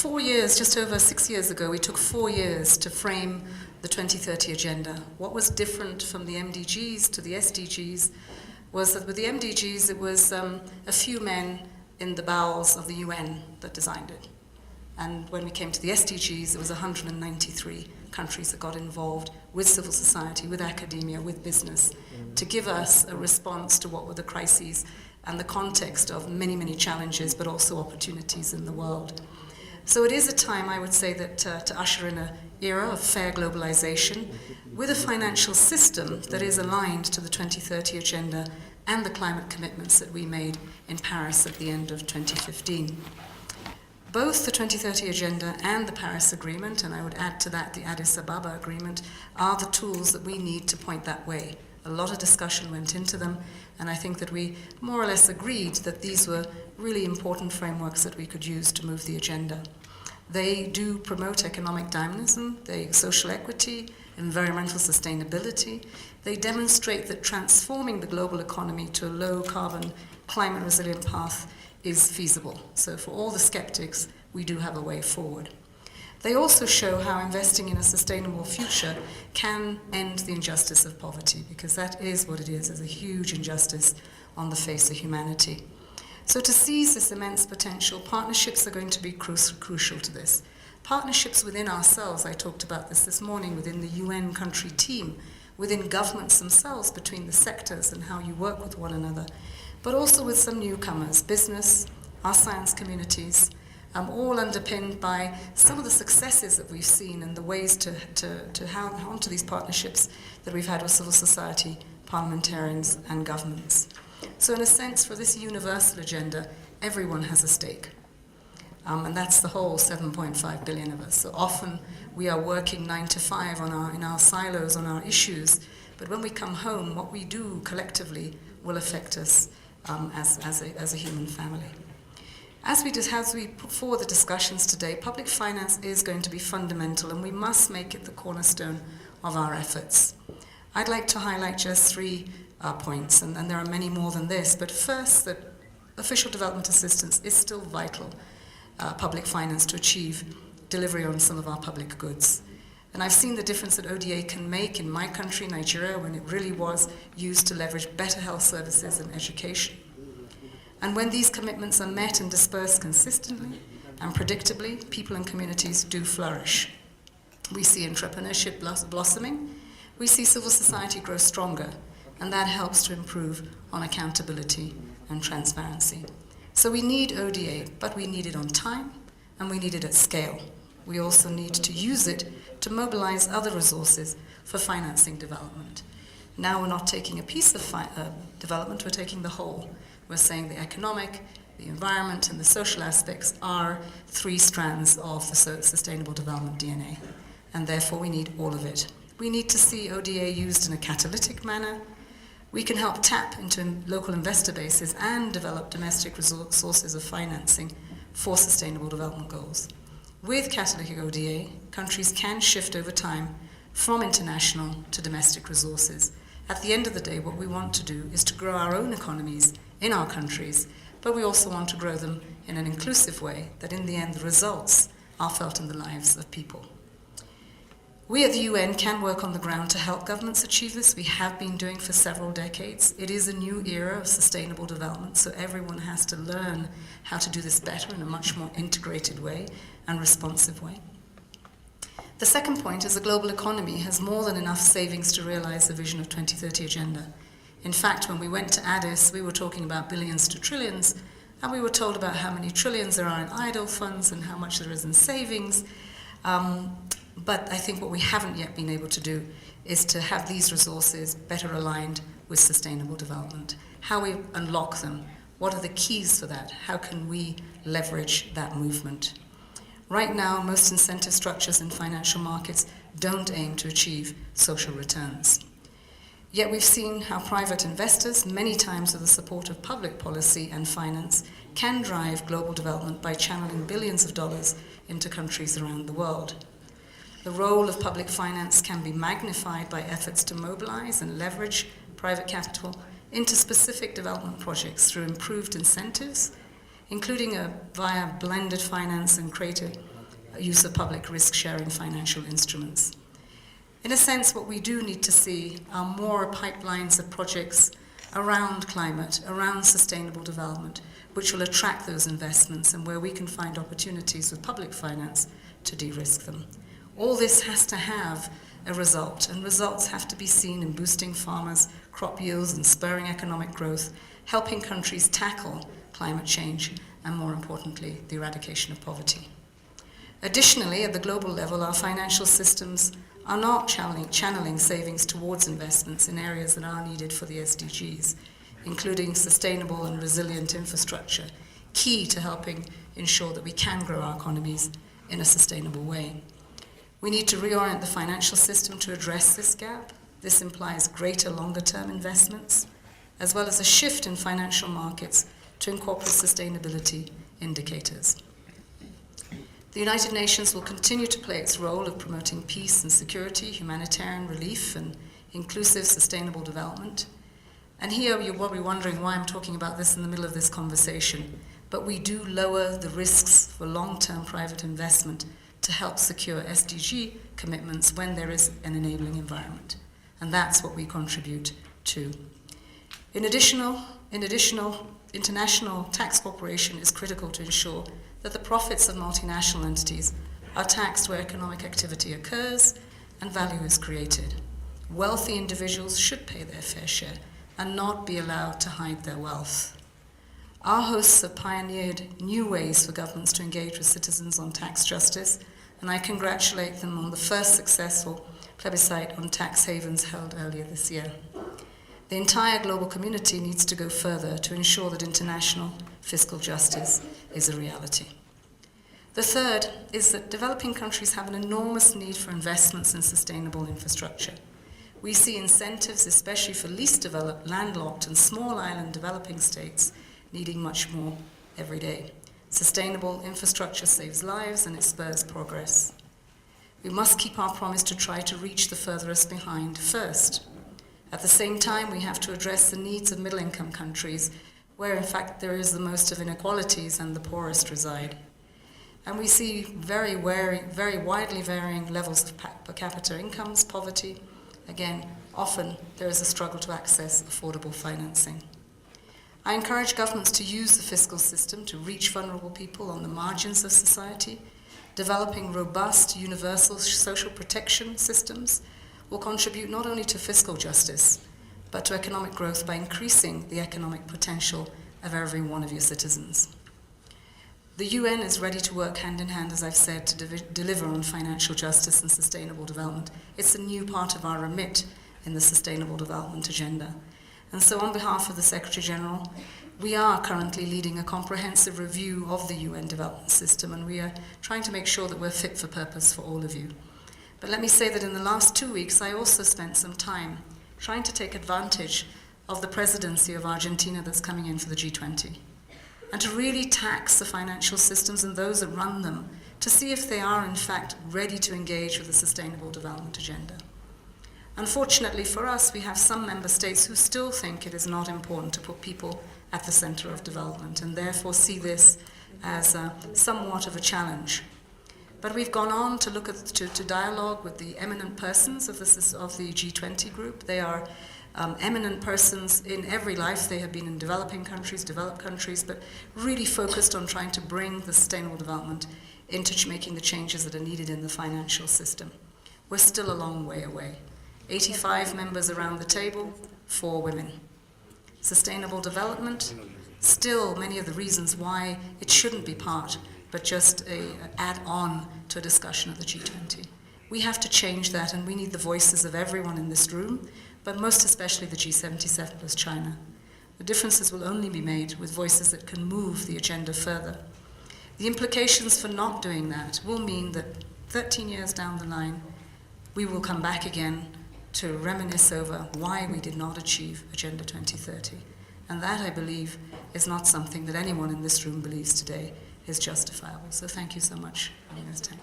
4 years, just over 6 years ago, we took 4 years to frame the 2030 agenda. What was different from the MDGs to the SDGs was that with the MDGs, it was a few men in the bowels of the UN that designed it. And when we came to the SDGs, it was 193 countries that got involved with civil society, with academia, with business, to give us a response to what were the crises and the context of many, many challenges, but also opportunities in the world. So it is a time, I would say, that to usher in an era of fair globalization with a financial system that is aligned to the 2030 agenda and the climate commitments that we made in Paris at the end of 2015. Both the 2030 Agenda and the Paris Agreement, and I would add to that the Addis Ababa Agreement, are the tools that we need to point that way. A lot of discussion went into them, and I think that we more or less agreed that these were really important frameworks that we could use to move the agenda. They do promote economic dynamism, social equity, environmental sustainability. They demonstrate that transforming the global economy to a low-carbon, climate-resilient path is feasible. So for all the skeptics, we do have a way forward. They also show how investing in a sustainable future can end the injustice of poverty, because that is what it is a huge injustice on the face of humanity. So to seize this immense potential, partnerships are going to be crucial to this. Partnerships within ourselves, I talked about this morning, within the UN country team, within governments themselves, between the sectors and how you work with one another, but also with some newcomers, business, our science communities, all underpinned by some of the successes that we've seen and the ways to hang on to these partnerships that we've had with civil society, parliamentarians, and governments. So in a sense, for this universal agenda, everyone has a stake. And that's the whole 7.5 billion of us. So often we are working 9 to 5 in our silos, on our issues, but when we come home, what we do collectively will affect us as a human family. As we put forward the discussions today, public finance is going to be fundamental, and we must make it the cornerstone of our efforts. I'd like to highlight just 3 points, and there are many more than this, but first, that official development assistance is still vital, public finance, to achieve delivery on some of our public goods. And I've seen the difference that ODA can make in my country, Nigeria, when it really was used to leverage better health services and education. And when these commitments are met and dispersed consistently and predictably, people and communities do flourish. We see entrepreneurship blossoming, we see civil society grow stronger, and that helps to improve on accountability and transparency. So we need ODA, but we need it on time, and we need it at scale. We also need to use it to mobilize other resources for financing development. Now we're not taking a piece of development, we're taking the whole. We're saying the economic, the environment, and the social aspects are 3 strands of the sustainable development DNA, and therefore we need all of it. We need to see ODA used in a catalytic manner. We can help tap into local investor bases and develop domestic sources of financing for sustainable development goals. With catalytic ODA, countries can shift over time from international to domestic resources. At the end of the day, what we want to do is to grow our own economies in our countries, but we also want to grow them in an inclusive way that in the end the results are felt in the lives of people. We at the UN can work on the ground to help governments achieve this. We have been doing for several decades. It is a new era of sustainable development, so everyone has to learn how to do this better in a much more integrated way and responsive way. The second point is the global economy has more than enough savings to realize the vision of 2030 agenda. In fact, when we went to Addis, we were talking about billions to trillions, and we were told about how many trillions there are in idle funds and how much there is in savings. But I think what we haven't yet been able to do is to have these resources better aligned with sustainable development. How we unlock them, what are the keys for that? How can we leverage that movement? Right now, most incentive structures in financial markets don't aim to achieve social returns. Yet we've seen how private investors, many times with the support of public policy and finance, can drive global development by channeling billions of dollars into countries around the world. The role of public finance can be magnified by efforts to mobilize and leverage private capital into specific development projects through improved incentives, including via blended finance and greater use of public risk-sharing financial instruments. In a sense, what we do need to see are more pipelines of projects around climate, around sustainable development, which will attract those investments and where we can find opportunities with public finance to de-risk them. All this has to have a result, and results have to be seen in boosting farmers' crop yields and spurring economic growth, helping countries tackle climate change, and more importantly, the eradication of poverty. Additionally, at the global level, our financial systems are not channeling savings towards investments in areas that are needed for the SDGs, including sustainable and resilient infrastructure, key to helping ensure that we can grow our economies in a sustainable way. We need to reorient the financial system to address this gap. This implies greater longer-term investments, as well as a shift in financial markets to incorporate sustainability indicators. The United Nations will continue to play its role of promoting peace and security, humanitarian relief, and inclusive sustainable development. And here you will be wondering why I'm talking about this in the middle of this conversation, but we do lower the risks for long-term private investment to help secure SDG commitments when there is an enabling environment. And that's what we contribute to. In additional, international tax cooperation is critical to ensure that the profits of multinational entities are taxed where economic activity occurs and value is created. Wealthy individuals should pay their fair share and not be allowed to hide their wealth. Our hosts have pioneered new ways for governments to engage with citizens on tax justice, and I congratulate them on the first successful plebiscite on tax havens held earlier this year. The entire global community needs to go further to ensure that international fiscal justice is a reality. The third is that developing countries have an enormous need for investments in sustainable infrastructure. We see incentives, especially for least developed, landlocked, and small island developing states, needing much more every day. Sustainable infrastructure saves lives and it spurs progress. We must keep our promise to try to reach the furthest behind first. At the same time, we have to address the needs of middle-income countries, where in fact there is the most of inequalities and the poorest reside. And we see very widely varying levels of per capita incomes, poverty. Again, often there is a struggle to access affordable financing. I encourage governments to use the fiscal system to reach vulnerable people on the margins of society. Developing robust, universal social protection systems will contribute not only to fiscal justice, but to economic growth by increasing the economic potential of every one of your citizens. The UN is ready to work hand in hand, as I've said, to deliver on financial justice and sustainable development. It's a new part of our remit in the Sustainable Development Agenda. And so on behalf of the Secretary General, we are currently leading a comprehensive review of the UN development system, and we are trying to make sure that we're fit for purpose for all of you. But let me say that in the last 2 weeks, I also spent some time trying to take advantage of the presidency of Argentina that's coming in for the G20, and to really tax the financial systems and those that run them to see if they are in fact ready to engage with the Sustainable Development Agenda. Unfortunately for us, we have some member states who still think it is not important to put people at the center of development and therefore see this as somewhat of a challenge. But we've gone on to look to dialogue with the eminent persons of the G20 group. They are eminent persons in every life. They have been in developing countries, developed countries, but really focused on trying to bring the sustainable development into making the changes that are needed in the financial system. We're still a long way away. 85 members around the table, 4 women. Sustainable development, still many of the reasons why it shouldn't be part, but just an add-on to a discussion of the G20. We have to change that, and we need the voices of everyone in this room, but most especially the G77 plus China. The differences will only be made with voices that can move the agenda further. The implications for not doing that will mean that 13 years down the line, we will come back again to reminisce over why we did not achieve Agenda 2030. And that, I believe, is not something that anyone in this room believes today is justifiable. So thank you so much for this time.